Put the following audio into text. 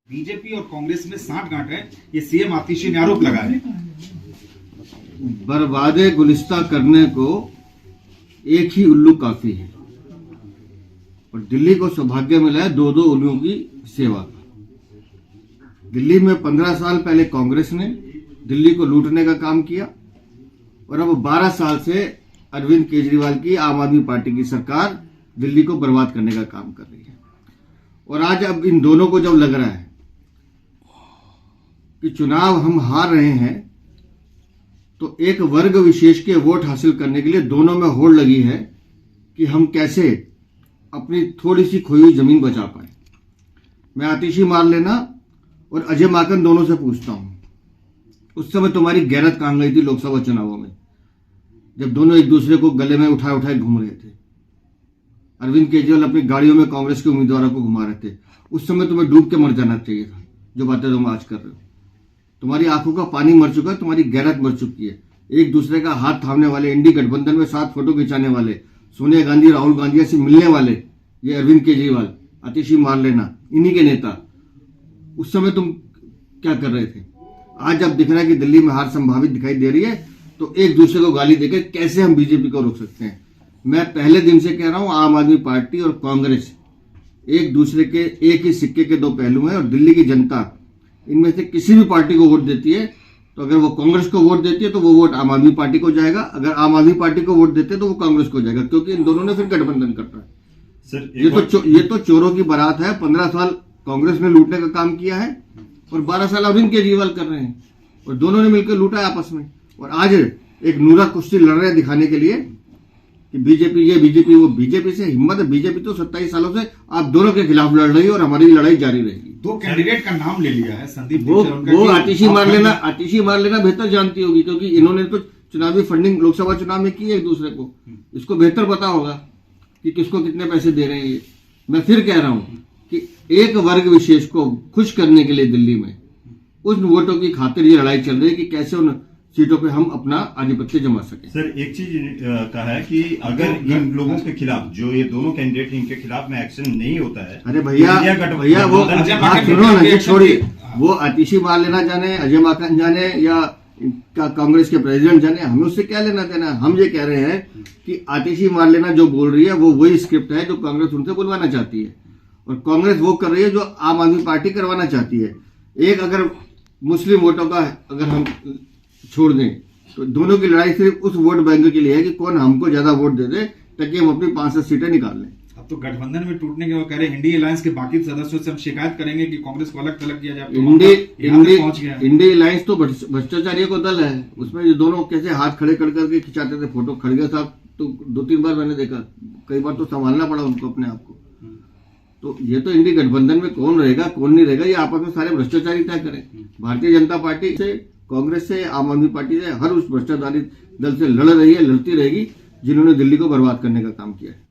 BJP और कांग्रेस में सांठगांठ है, ये सीएम आतिशी ने आरोप लगाया है। बर्बादे गुलिस्ता करने को एक ही उल्लू काफी है और दिल्ली को सौभाग्य मिला है दो उल्लुओं की सेवा का। दिल्ली में 15 साल पहले कांग्रेस ने दिल्ली को लूटने का काम किया और अब 12 साल से अरविंद केजरीवाल की आम आदमी पार्टी की सरकार दिल्ली को बर्बाद करने का काम कर रही है। और आज अब इन दोनों को जब लग रहा है कि चुनाव हम हार रहे हैं तो एक वर्ग विशेष के वोट हासिल करने के लिए दोनों में होड़ लगी है कि हम कैसे अपनी थोड़ी सी खोई हुई जमीन बचा पाए। मैं आतिशी मारलेना और अजय माकन दोनों से पूछता हूं, उस समय तुम्हारी गैरत कहां गई थी लोकसभा चुनावों में, जब दोनों एक दूसरे को गले में उठाए उठाए घूम रहे थे। अरविंद केजरीवाल अपनी गाड़ियों में कांग्रेस के उम्मीदवारों को घुमा रहे थे। उस समय तुम्हें डूब के मर जाना चाहिए था। जो बातें तुम आज कर रहे हो, तुम्हारी आंखों का पानी मर चुका है, तुम्हारी गैरत मर चुकी है। एक दूसरे का हाथ थामने वाले, इंडी गठबंधन में साथ फोटो खिंचाने वाले, सोनिया गांधी राहुल गांधी से मिलने वाले ये अरविंद केजरीवाल, आतिशी मारलेना, इन्हीं के नेता। उस समय तुम क्या कर रहे थे? आज जब दिख रहा है कि दिल्ली में हार संभावित दिखाई दे रही है तो एक दूसरे को गाली देकर कैसे हम बीजेपी को रोक सकते हैं? मैं पहले दिन से कह रहा हूं, आम आदमी पार्टी और कांग्रेस एक दूसरे के एक ही सिक्के के दो पहलू हैं और दिल्ली की जनता इनमें से किसी भी पार्टी को वोट देती है तो अगर वो कांग्रेस को वोट देती है तो वो वोट आम आदमी पार्टी को जाएगा, अगर आम आदमी पार्टी को वोट देते हैं तो वो कांग्रेस को जाएगा, क्योंकि इन दोनों ने फिर गठबंधन करना है। सर ये तो चोरों की बारात है। 15 साल कांग्रेस ने लूटने का काम किया है और 12 साल अरविंद केजरीवाल कर रहे हैं और दोनों ने मिलकर लूटा है आपस में। और आज एक नूरा कुश्ती लड़ रहे हैं दिखाने के लिए कि बीजेपी ये बीजेपी वो। बीजेपी से हिम्मत है? बीजेपी तो 27 सालों से आप दोनों के खिलाफ लड़ रही है और हमारी लड़ाई जारी रहेगी। 2 कैंडिडेट का नाम ले लिया है संदीप। वो आतिशी मार लेना बेहतर जानती होगी, क्योंकि इन्होंने तो चुनावी फंडिंग लोकसभा चुनाव में की है एक दूसरे को। इसको बेहतर पता होगा कि किसको कितने पैसे दे रहे हैं। मैं फिर कह रहा हूं कि एक वर्ग विशेष को खुश करने के लिए दिल्ली में उन वोटों की खातिर ये लड़ाई चल रही है कि कैसे उन सीटों पे हम अपना आधिपत्य जमा सके। सर एक चीज कहा है कि अगर इन लोगों के खिलाफ, जो ये दोनों कैंडिडेट इनके खिलाफ में एक्शन नहीं होता है, अरे भैया वो सुनो ना, छोड़िए। वो आतिशी मार लेना जाने, अजय माकन जाने या कांग्रेस के प्रेसिडेंट जाने, हमें उससे क्या लेना देना। हम ये कह रहे हैं कि आतिशी मार लेना जो बोल रही है वो वही स्क्रिप्ट है जो कांग्रेस उनसे बुलवाना चाहती है और कांग्रेस वो कर रही है जो आम आदमी पार्टी करवाना चाहती है। एक अगर मुस्लिम वोटों का अगर हम छोड़ दें तो दोनों की लड़ाई सिर्फ उस वोट बैंक के लिए है कि कौन हमको ज्यादा वोट दे दे ताकि हम अपनी 5-7 सीटें निकाल लें। अब तो गठबंधन में टूटने के वो कह रहे हैं, इंडी अलायंस के बाकी सदस्यों से हम शिकायत करेंगे कि कांग्रेस को अलग थलग किया जाए। इंडी अलायंस तो भ्रष्टाचारियों को दल है। उसमें ये दोनों कैसे हाथ खड़े कर करके खिंचाते थे फोटो। खड़गे साहब तो 2-3 बार मैंने देखा, कई बार तो संभालना पड़ा उनको अपने आप को। तो ये तो इंडी गठबंधन में कौन रहेगा कौन नहीं रहेगा ये आपस में सारे भ्रष्टाचारी तय करें। भारतीय जनता पार्टी से, कांग्रेस से, आम आदमी पार्टी से, हर उस भ्रष्टाचारी दल से लड़ रही है, लड़ती रहेगी जिन्होंने दिल्ली को बर्बाद करने का काम किया है।